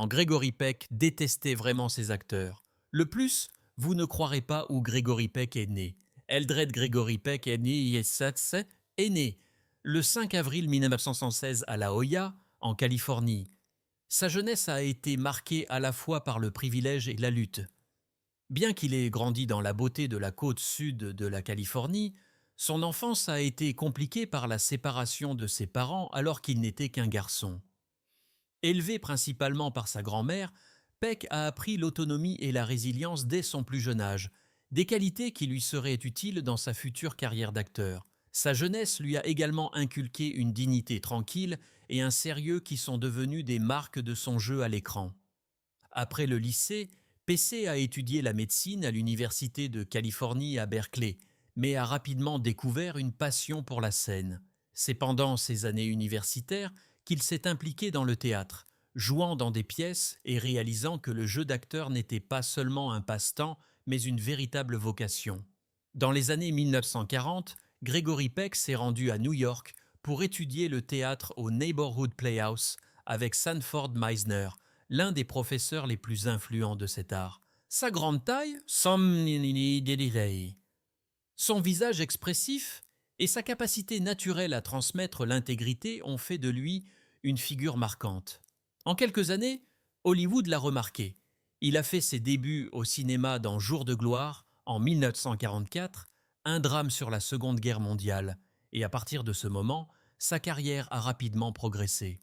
Gregory Peck détestait vraiment ses acteurs. Le plus, vous ne croirez pas où Gregory Peck est né. Eldred Gregory Peck est né le 5 avril 1916 à La Jolla, en Californie. Sa jeunesse a été marquée à la fois par le privilège et la lutte. Bien qu'il ait grandi dans la beauté de la côte sud de la Californie, son enfance a été compliquée par la séparation de ses parents alors qu'il n'était qu'un garçon. Élevé principalement par sa grand-mère, Peck a appris l'autonomie et la résilience dès son plus jeune âge, des qualités qui lui seraient utiles dans sa future carrière d'acteur. Sa jeunesse lui a également inculqué une dignité tranquille et un sérieux qui sont devenus des marques de son jeu à l'écran. Après le lycée, PC a étudié la médecine à l'Université de Californie à Berkeley, mais a rapidement découvert une passion pour la scène. C'est pendant ses années universitaires qu'il s'est impliqué dans le théâtre, jouant dans des pièces et réalisant que le jeu d'acteur n'était pas seulement un passe-temps, mais une véritable vocation. Dans les années 1940, Gregory Peck s'est rendu à New York pour étudier le théâtre au Neighborhood Playhouse avec Sanford Meisner, l'un des professeurs les plus influents de cet art. Sa grande taille, son visage expressif et sa capacité naturelle à transmettre l'intégrité ont fait de lui une figure marquante. En quelques années, Hollywood l'a remarqué. Il a fait ses débuts au cinéma dans Jour de gloire en 1944, un drame sur la Seconde Guerre mondiale, et à partir de ce moment, sa carrière a rapidement progressé.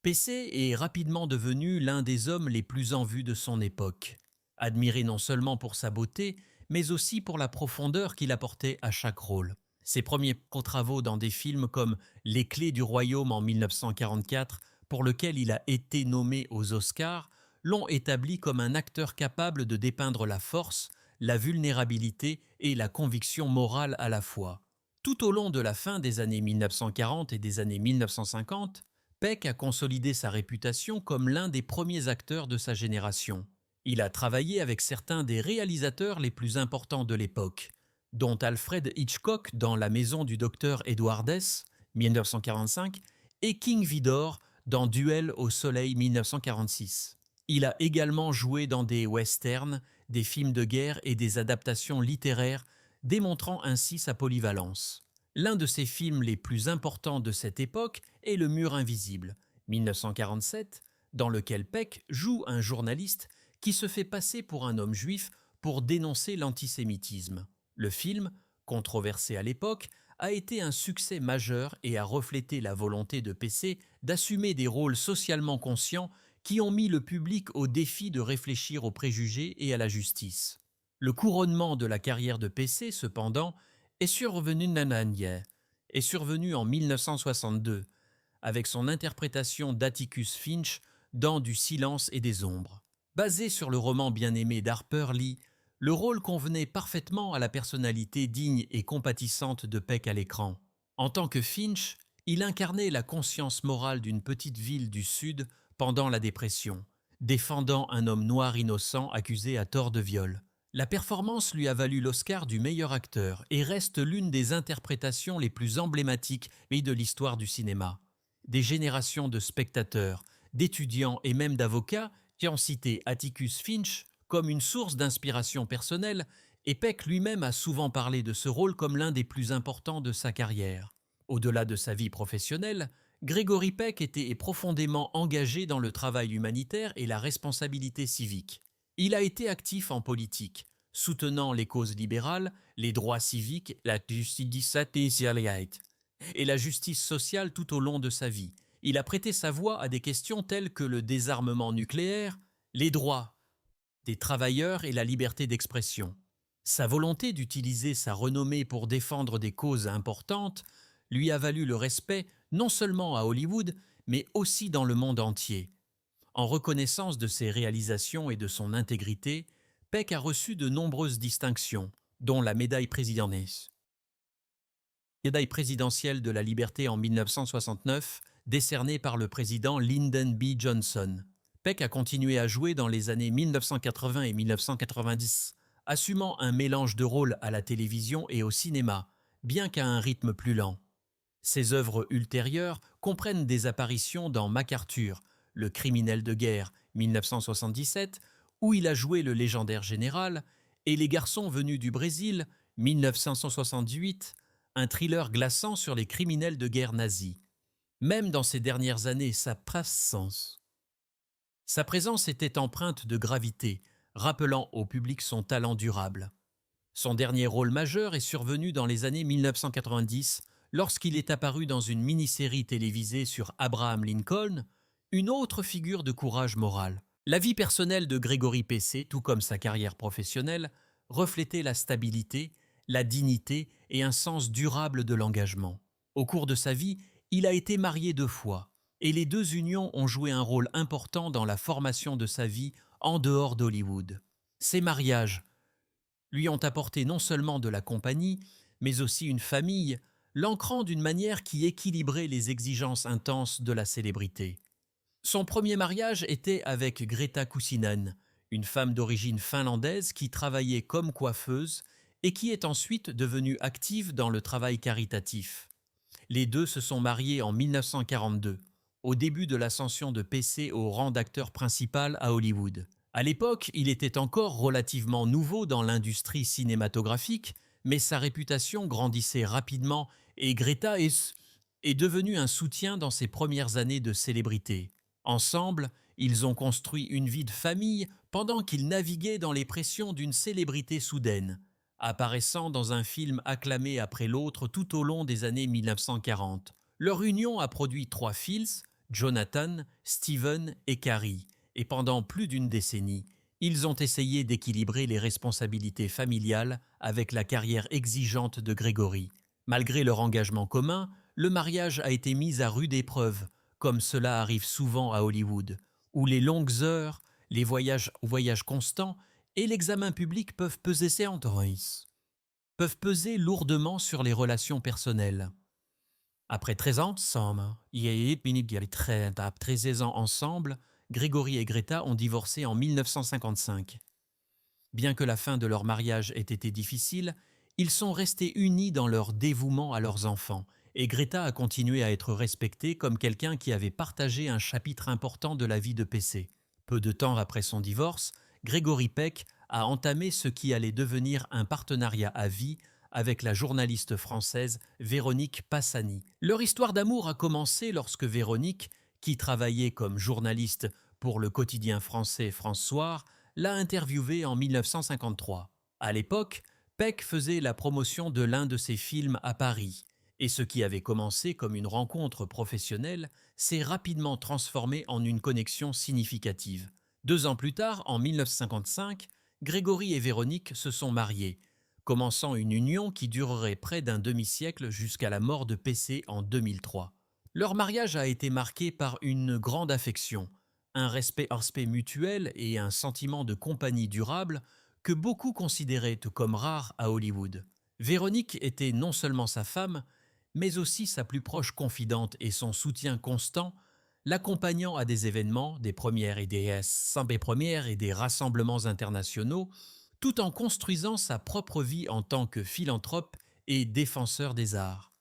PC est rapidement devenu l'un des hommes les plus en vue de son époque, admiré non seulement pour sa beauté, mais aussi pour la profondeur qu'il apportait à chaque rôle. Ses premiers travaux dans des films comme Les Clés du Royaume en 1944, pour lequel il a été nommé aux Oscars, l'ont établi comme un acteur capable de dépeindre la force, la vulnérabilité et la conviction morale à la fois. Tout au long de la fin des années 1940 et des années 1950, Peck a consolidé sa réputation comme l'un des premiers acteurs de sa génération. Il a travaillé avec certains des réalisateurs les plus importants de l'époque, dont Alfred Hitchcock dans La maison du docteur Edward S. 1945 et King Vidor dans Duel au soleil 1946. Il a également joué dans des westerns, des films de guerre et des adaptations littéraires, démontrant ainsi sa polyvalence. L'un de ses films les plus importants de cette époque est Le Mur invisible, 1947, dans lequel Peck joue un journaliste qui se fait passer pour un homme juif pour dénoncer l'antisémitisme. Le film, controversé à l'époque, a été un succès majeur et a reflété la volonté de PC d'assumer des rôles socialement conscients qui ont mis le public au défi de réfléchir aux préjugés et à la justice. Le couronnement de la carrière de PC, cependant, est survenu en 1962, avec son interprétation d'Atticus Finch dans Du silence et des ombres. Basé sur le roman bien-aimé d'Harper Lee, le rôle convenait parfaitement à la personnalité digne et compatissante de Peck à l'écran. En tant que Finch, il incarnait la conscience morale d'une petite ville du Sud pendant la dépression, défendant un homme noir innocent accusé à tort de viol. La performance lui a valu l'Oscar du meilleur acteur et reste l'une des interprétations les plus emblématiques de l'histoire du cinéma. Des générations de spectateurs, d'étudiants et même d'avocats qui ont cité Atticus Finch comme une source d'inspiration personnelle, et Peck lui-même a souvent parlé de ce rôle comme l'un des plus importants de sa carrière. Au-delà de sa vie professionnelle, Gregory Peck était profondément engagé dans le travail humanitaire et la responsabilité civique. Il a été actif en politique, soutenant les causes libérales, les droits civiques, la justice et la justice sociale tout au long de sa vie. Il a prêté sa voix à des questions telles que le désarmement nucléaire, les droits des travailleurs et la liberté d'expression. Sa volonté d'utiliser sa renommée pour défendre des causes importantes lui a valu le respect non seulement à Hollywood, mais aussi dans le monde entier. En reconnaissance de ses réalisations et de son intégrité, Peck a reçu de nombreuses distinctions, dont la médaille présidentielle de la liberté en 1969, décernée par le président Lyndon B. Johnson. Peck a continué à jouer dans les années 1980 et 1990, assumant un mélange de rôles à la télévision et au cinéma, bien qu'à un rythme plus lent. Ses œuvres ultérieures comprennent des apparitions dans MacArthur, Le criminel de guerre 1977, où il a joué le légendaire général, et Les garçons venus du Brésil 1968, un thriller glaçant sur les criminels de guerre nazis. Même dans ces dernières années, sa présence était empreinte de gravité, rappelant au public son talent durable. Son dernier rôle majeur est survenu dans les années 1990, lorsqu'il est apparu dans une mini-série télévisée sur Abraham Lincoln, une autre figure de courage moral. La vie personnelle de Grégory Pessé, tout comme sa carrière professionnelle, reflétait la stabilité, la dignité et un sens durable de l'engagement. Au cours de sa vie, il a été marié 2 fois, et les 2 unions ont joué un rôle important dans la formation de sa vie en dehors d'Hollywood. Ces mariages lui ont apporté non seulement de la compagnie, mais aussi une famille, l'ancrant d'une manière qui équilibrait les exigences intenses de la célébrité. Son premier mariage était avec Greta Kuusinen, une femme d'origine finlandaise qui travaillait comme coiffeuse et qui est ensuite devenue active dans le travail caritatif. Les 2 se sont mariés en 1942, au début de l'ascension de Pessé au rang d'acteur principal à Hollywood. À l'époque, il était encore relativement nouveau dans l'industrie cinématographique, mais sa réputation grandissait rapidement et Greta est devenue un soutien dans ses premières années de célébrité. Ensemble, ils ont construit une vie de famille pendant qu'ils naviguaient dans les pressions d'une célébrité soudaine, apparaissant dans un film acclamé après l'autre tout au long des années 1940. Leur union a produit 3 fils, Jonathan, Steven et Carrie, et pendant plus d'une décennie, ils ont essayé d'équilibrer les responsabilités familiales avec la carrière exigeante de Grégory. Malgré leur engagement commun, le mariage a été mis à rude épreuve, comme cela arrive souvent à Hollywood, où les longues heures, les voyages constants et l'examen public peuvent peser lourdement sur les relations personnelles. Après 13 ans ensemble, 13 ans ensemble, Grégory et Greta ont divorcé en 1955. Bien que la fin de leur mariage ait été difficile, ils sont restés unis dans leur dévouement à leurs enfants, et Greta a continué à être respectée comme quelqu'un qui avait partagé un chapitre important de la vie de Pessé. Peu de temps après son divorce, Grégory Peck a entamé ce qui allait devenir un partenariat à vie avec la journaliste française Véronique Passani. Leur histoire d'amour a commencé lorsque Véronique, qui travaillait comme journaliste pour le quotidien français France Soir, l'a interviewée en 1953. À l'époque, Peck faisait la promotion de l'un de ses films à Paris, et ce qui avait commencé comme une rencontre professionnelle s'est rapidement transformé en une connexion significative. 2 ans plus tard, en 1955, Grégory et Véronique se sont mariés, commençant une union qui durerait près d'un demi-siècle jusqu'à la mort de Pessé en 2003. Leur mariage a été marqué par une grande affection, un respect mutuel et un sentiment de compagnie durable que beaucoup considéraient comme rare à Hollywood. Véronique était non seulement sa femme, mais aussi sa plus proche confidente et son soutien constant, l'accompagnant à des événements, des premières et des rassemblements internationaux, tout en construisant sa propre vie en tant que philanthrope et défenseur des arts.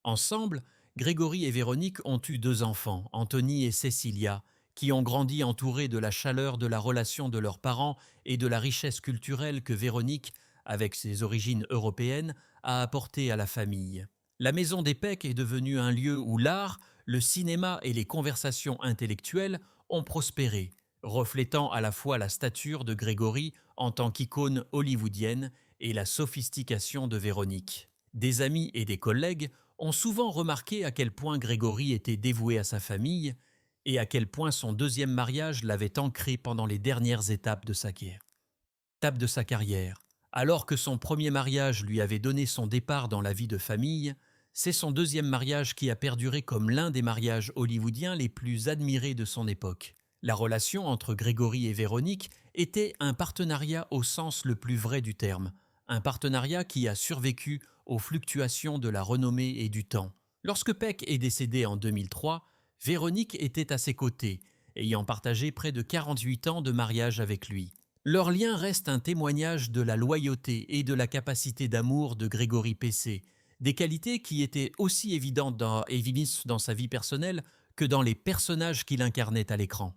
Ensemble, Grégory et Véronique ont eu 2 enfants, Anthony et Cecilia, qui ont grandi entourés de la chaleur de la relation de leurs parents et de la richesse culturelle que Véronique, avec ses origines européennes, a apportée à la famille. La Maison des Peck est devenue un lieu où l'art, le cinéma et les conversations intellectuelles ont prospéré, reflétant à la fois la stature de Grégory en tant qu'icône hollywoodienne et la sophistication de Véronique. Des amis et des collègues ont souvent remarqué à quel point Grégory était dévoué à sa famille et à quel point son 2e mariage l'avait ancré pendant les dernières étapes de sa carrière. Alors que son premier mariage lui avait donné son départ dans la vie de famille, c'est son 2e mariage qui a perduré comme l'un des mariages hollywoodiens les plus admirés de son époque. La relation entre Grégory et Véronique était un partenariat au sens le plus vrai du terme, un partenariat qui a survécu aux fluctuations de la renommée et du temps. Lorsque Peck est décédé en 2003, Véronique était à ses côtés, ayant partagé près de 48 ans de mariage avec lui. Leur lien reste un témoignage de la loyauté et de la capacité d'amour de Grégory Pessé, des qualités qui étaient aussi évidentes dans sa vie personnelle que dans les personnages qu'il incarnait à l'écran.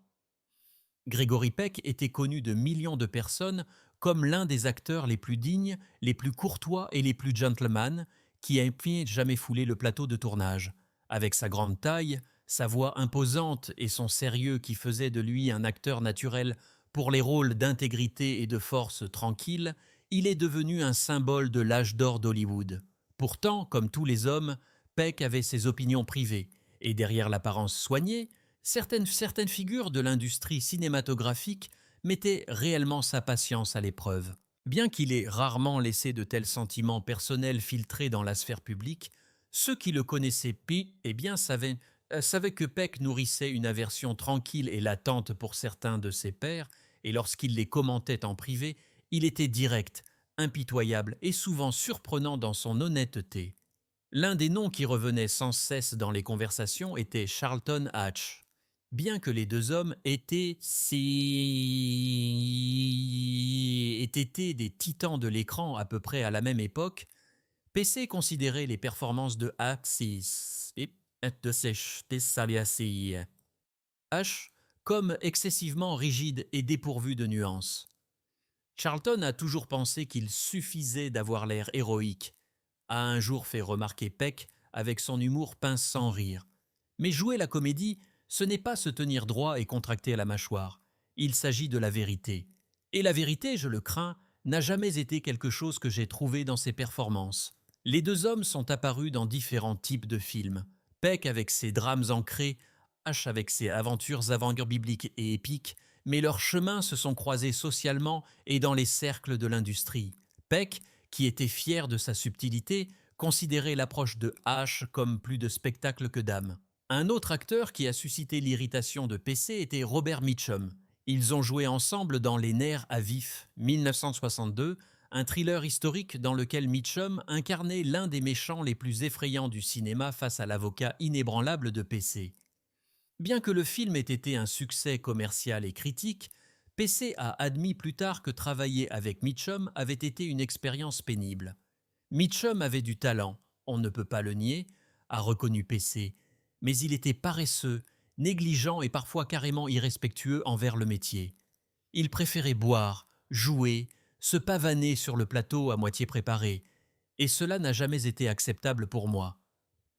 Gregory Peck était connu de millions de personnes comme l'un des acteurs les plus dignes, les plus courtois et les plus gentlemen qui ait jamais foulé le plateau de tournage. Avec sa grande taille, sa voix imposante et son sérieux qui faisaient de lui un acteur naturel pour les rôles d'intégrité et de force tranquille, il est devenu un symbole de l'âge d'or d'Hollywood. Pourtant, comme tous les hommes, Peck avait ses opinions privées, et derrière l'apparence soignée, certaines figures de l'industrie cinématographique mettaient réellement sa patience à l'épreuve. Bien qu'il ait rarement laissé de tels sentiments personnels filtrer dans la sphère publique, ceux qui le connaissaient savaient que Peck nourrissait une aversion tranquille et latente pour certains de ses pairs, et lorsqu'il les commentait en privé, il était direct, impitoyable et souvent surprenant dans son honnêteté. L'un des noms qui revenait sans cesse dans les conversations était Charlton Hatch. Bien que les deux hommes étaient des titans de l'écran à peu près à la même époque, PC considérait les performances de H comme excessivement rigides et dépourvues de nuances. Charlton a toujours pensé qu'il suffisait d'avoir l'air héroïque, a un jour fait remarquer Peck avec son humour pince sans rire. Mais jouer la comédie, ce n'est pas se tenir droit et contracter la mâchoire. Il s'agit de la vérité. Et la vérité, je le crains, n'a jamais été quelque chose que j'ai trouvé dans ses performances. Les deux hommes sont apparus dans différents types de films. Peck avec ses drames ancrés, H avec ses aventures avant-bibliques et épiques, mais leurs chemins se sont croisés socialement et dans les cercles de l'industrie. Peck, qui était fier de sa subtilité, considérait l'approche de H comme plus de spectacle que d'âme. Un autre acteur qui a suscité l'irritation de PC était Robert Mitchum. Ils ont joué ensemble dans Les Nerfs à vif, 1962, un thriller historique dans lequel Mitchum incarnait l'un des méchants les plus effrayants du cinéma face à l'avocat inébranlable de PC. Bien que le film ait été un succès commercial et critique, PC a admis plus tard que travailler avec Mitchum avait été une expérience pénible. Mitchum avait du talent, on ne peut pas le nier, a reconnu PC, mais il était paresseux, négligent et parfois carrément irrespectueux envers le métier. Il préférait boire, jouer, se pavaner sur le plateau à moitié préparé, et cela n'a jamais été acceptable pour moi.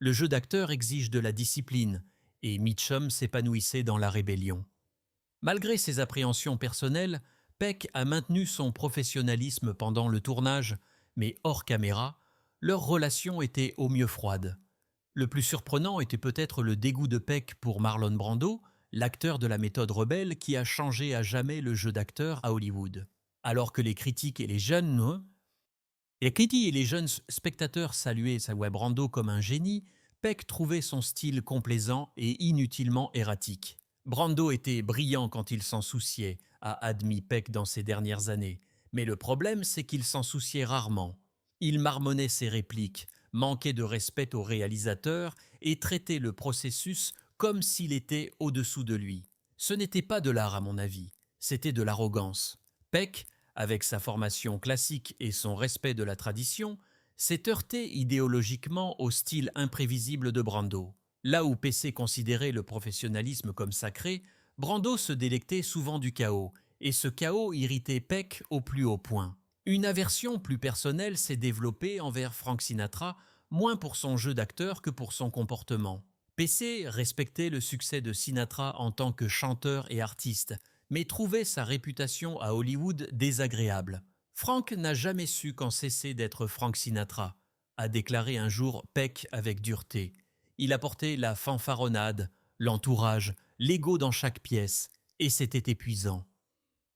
Le jeu d'acteur exige de la discipline, et Mitchum s'épanouissait dans la rébellion. Malgré ses appréhensions personnelles, Peck a maintenu son professionnalisme pendant le tournage, mais hors caméra, leur relation était au mieux froide. Le plus surprenant était peut-être le dégoût de Peck pour Marlon Brando, l'acteur de la méthode rebelle qui a changé à jamais le jeu d'acteur à Hollywood. Alors que les critiques et les jeunes spectateurs saluaient Brando comme un génie, Peck trouvait son style complaisant et inutilement erratique. Brando était brillant quand il s'en souciait, a admis Peck dans ses dernières années. Mais le problème, c'est qu'il s'en souciait rarement. Il marmonnait ses répliques, manquait de respect au réalisateur et traitait le processus comme s'il était au-dessous de lui. Ce n'était pas de l'art à mon avis, c'était de l'arrogance. Peck, avec sa formation classique et son respect de la tradition, s'est heurté idéologiquement au style imprévisible de Brando. Là où PC considérait le professionnalisme comme sacré, Brando se délectait souvent du chaos, et ce chaos irritait Peck au plus haut point. Une aversion plus personnelle s'est développée envers Frank Sinatra, moins pour son jeu d'acteur que pour son comportement. PC respectait le succès de Sinatra en tant que chanteur et artiste, mais trouvait sa réputation à Hollywood désagréable. Frank n'a jamais su quand cesser d'être Frank Sinatra, a déclaré un jour Peck avec dureté. Il apportait la fanfaronnade, l'entourage, l'ego dans chaque pièce, et c'était épuisant.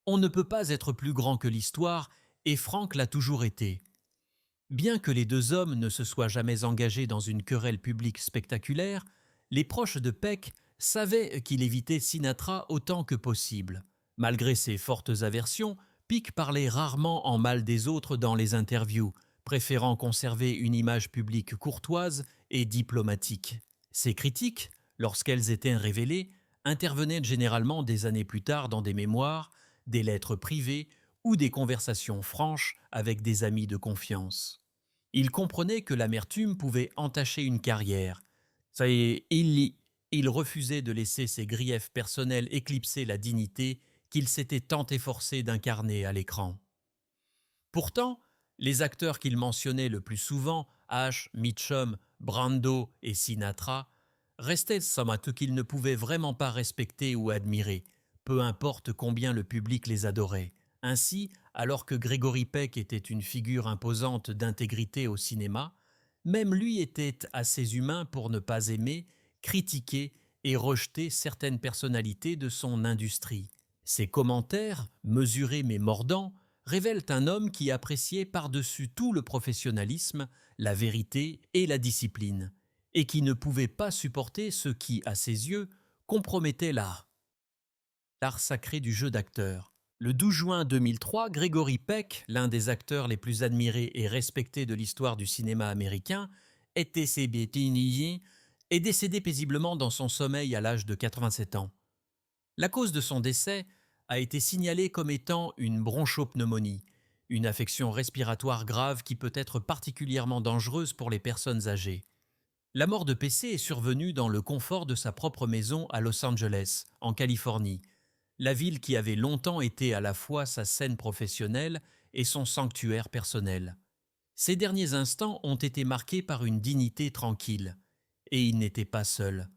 On ne peut pas être plus grand que l'histoire, et Frank l'a toujours été. Bien que les deux hommes ne se soient jamais engagés dans une querelle publique spectaculaire, les proches de Peck savaient qu'il évitait Sinatra autant que possible. Malgré ses fortes aversions, Peck parlait rarement en mal des autres dans les interviews, préférant conserver une image publique courtoise et diplomatique. Ses critiques, lorsqu'elles étaient révélées, intervenaient généralement des années plus tard dans des mémoires, des lettres privées ou des conversations franches avec des amis de confiance. Il comprenait que l'amertume pouvait entacher une carrière. Il refusait de laisser ses griefs personnels éclipser la dignité qu'il s'était tant efforcé d'incarner à l'écran. Pourtant, les acteurs qu'il mentionnait le plus souvent, Ash, Mitchum, Brando et Sinatra, restaient somme qu'il ne pouvait vraiment pas respecter ou admirer, peu importe combien le public les adorait. Ainsi, alors que Gregory Peck était une figure imposante d'intégrité au cinéma, même lui était assez humain pour ne pas aimer, critiquer et rejeter certaines personnalités de son industrie. Ses commentaires, mesurés mais mordants, révèlent un homme qui appréciait par-dessus tout le professionnalisme, la vérité et la discipline, et qui ne pouvait pas supporter ce qui, à ses yeux, compromettait l'art sacré du jeu d'acteur. Le 12 juin 2003, Gregory Peck, l'un des acteurs les plus admirés et respectés de l'histoire du cinéma américain, est décédé paisiblement dans son sommeil à l'âge de 87 ans. La cause de son décès a été signalée comme étant une bronchopneumonie, une affection respiratoire grave qui peut être particulièrement dangereuse pour les personnes âgées. La mort de PC est survenue dans le confort de sa propre maison à Los Angeles, en Californie, la ville qui avait longtemps été à la fois sa scène professionnelle et son sanctuaire personnel. Ses derniers instants ont été marqués par une dignité tranquille, et il n'était pas seul.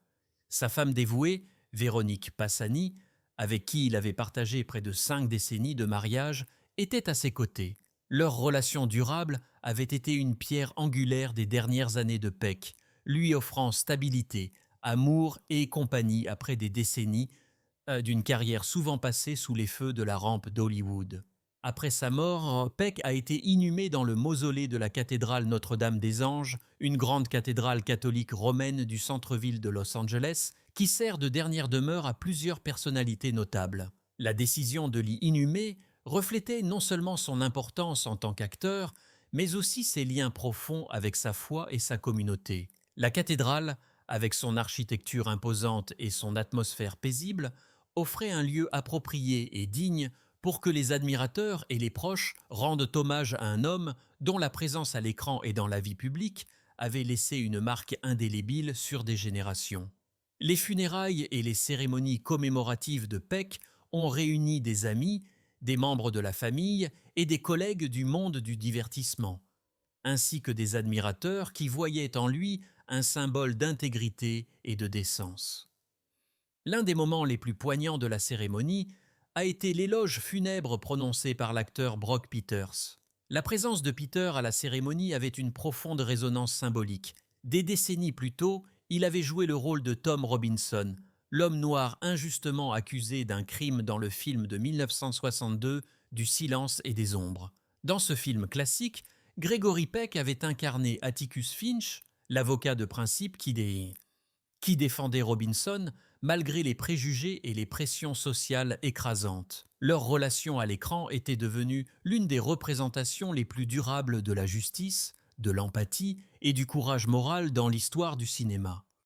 Sa femme dévouée, Véronique Passani, avec qui il avait partagé près de 5 décennies de mariage, était à ses côtés. Leur relation durable avait été une pierre angulaire des dernières années de Peck, lui offrant stabilité, amour et compagnie après des décennies d'une carrière souvent passée sous les feux de la rampe d'Hollywood. Après sa mort, Peck a été inhumé dans le mausolée de la cathédrale Notre-Dame-des-Anges, une grande cathédrale catholique romaine du centre-ville de Los Angeles, qui sert de dernière demeure à plusieurs personnalités notables. La décision de l'y inhumer reflétait non seulement son importance en tant qu'acteur, mais aussi ses liens profonds avec sa foi et sa communauté. La cathédrale, avec son architecture imposante et son atmosphère paisible, offrait un lieu approprié et digne pour que les admirateurs et les proches rendent hommage à un homme dont la présence à l'écran et dans la vie publique avait laissé une marque indélébile sur des générations. Les funérailles et les cérémonies commémoratives de Peck ont réuni des amis, des membres de la famille et des collègues du monde du divertissement, ainsi que des admirateurs qui voyaient en lui un symbole d'intégrité et de décence. L'un des moments les plus poignants de la cérémonie a été l'éloge funèbre prononcé par l'acteur Brock Peters. La présence de Peter à la cérémonie avait une profonde résonance symbolique. Des décennies plus tôt, il avait joué le rôle de Tom Robinson, l'homme noir injustement accusé d'un crime dans le film de 1962 du silence et des ombres. Dans ce film classique, Gregory Peck avait incarné Atticus Finch, l'avocat de principe qui défendait Robinson malgré les préjugés et les pressions sociales écrasantes. Leur relation à l'écran était devenue l'une des représentations les plus durables de la justice, de l'empathie et du courage moral dans l'histoire du cinéma.